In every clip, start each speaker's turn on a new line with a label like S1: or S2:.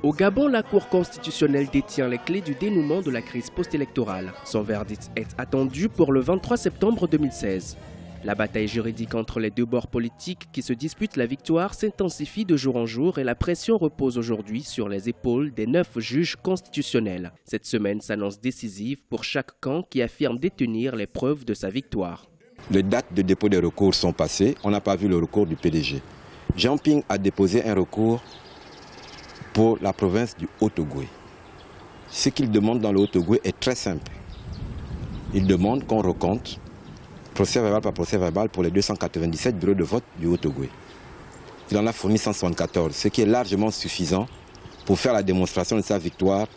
S1: Au Gabon, la Cour constitutionnelle détient les clés du dénouement de la crise post-électorale. Son verdict est attendu pour le 23 septembre 2016. La bataille juridique entre les deux bords politiques qui se disputent la victoire s'intensifie de jour en jour et la pression repose aujourd'hui sur les épaules des 9 juges constitutionnels. Cette semaine s'annonce décisive pour chaque camp qui affirme détenir les preuves de sa victoire.
S2: Les dates de dépôt des recours sont passées. On n'a pas vu le recours du PDG. Jean Ping a déposé un recours pour la province du Haut-Ogooué. Ce qu'il demande dans le Haut-Ogooué est très simple. Il demande qu'on recompte procès verbal par procès verbal pour les 297 bureaux de vote du Haut-Ogooué. Il en a fourni 174, ce qui est largement suffisant pour faire la démonstration de sa victoire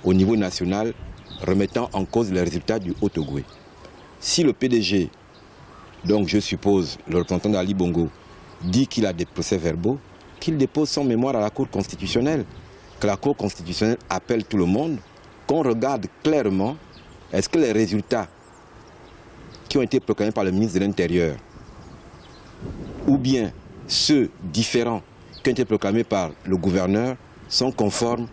S2: au niveau national, remettant en cause les résultats du Haut-Ogooué. Si le PDG, donc je suppose le représentant d'Ali Bongo, dit qu'il a des procès verbaux, qu'il dépose son mémoire à la Cour constitutionnelle, que la Cour constitutionnelle appelle tout le monde, qu'on regarde clairement est-ce que les résultats qui ont été proclamés par le ministre de l'Intérieur ou bien ceux différents qui ont été proclamés par le gouverneur sont conformes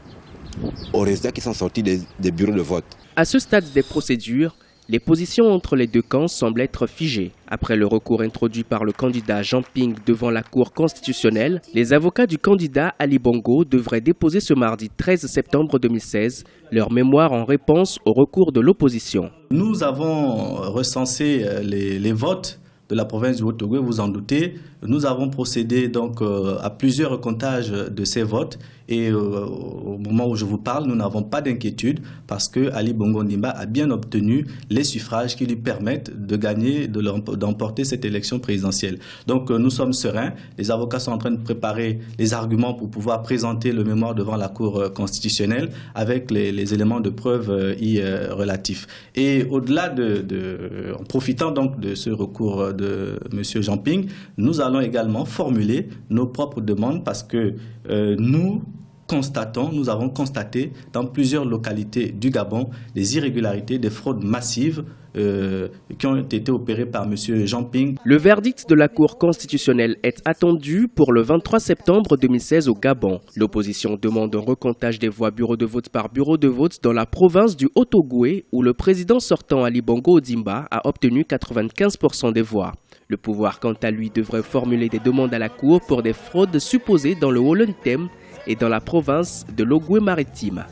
S2: aux résultats qui sont sortis des bureaux de vote.
S1: À ce stade des procédures, les positions entre les deux camps semblent être figées. Après le recours introduit par le candidat Jean Ping devant la Cour constitutionnelle, les avocats du candidat Ali Bongo devraient déposer ce mardi 13 septembre 2016 leur mémoire en réponse au recours de l'opposition.
S3: Nous avons recensé les votes de la province du Haut-Ogooué, vous en doutez. Nous avons procédé donc à plusieurs recomptages de ces votes et au moment où je vous parle, nous n'avons pas d'inquiétude parce que Ali Bongo Ondimba a bien obtenu les suffrages qui lui permettent de gagner, d'emporter cette élection présidentielle. Donc nous sommes sereins. Les avocats sont en train de préparer les arguments pour pouvoir présenter le mémoire devant la Cour constitutionnelle avec les éléments de preuve y relatifs. Et au-delà en profitant donc de ce recours de M. Jean Ping, nous allons également formuler nos propres demandes parce que nous avons constaté dans plusieurs localités du Gabon des irrégularités, des fraudes massives qui ont été opérées par M. Jean Ping.
S1: Le verdict de la Cour constitutionnelle est attendu pour le 23 septembre 2016 au Gabon. L'opposition demande un recomptage des voix bureau de vote par bureau de vote dans la province du Haut-Ogooué où le président sortant Ali Bongo Ondimba a obtenu 95% des voix. Le pouvoir, quant à lui, devrait formuler des demandes à la Cour pour des fraudes supposées dans le Haut-Lentem et dans la province de l'Ogooué maritime.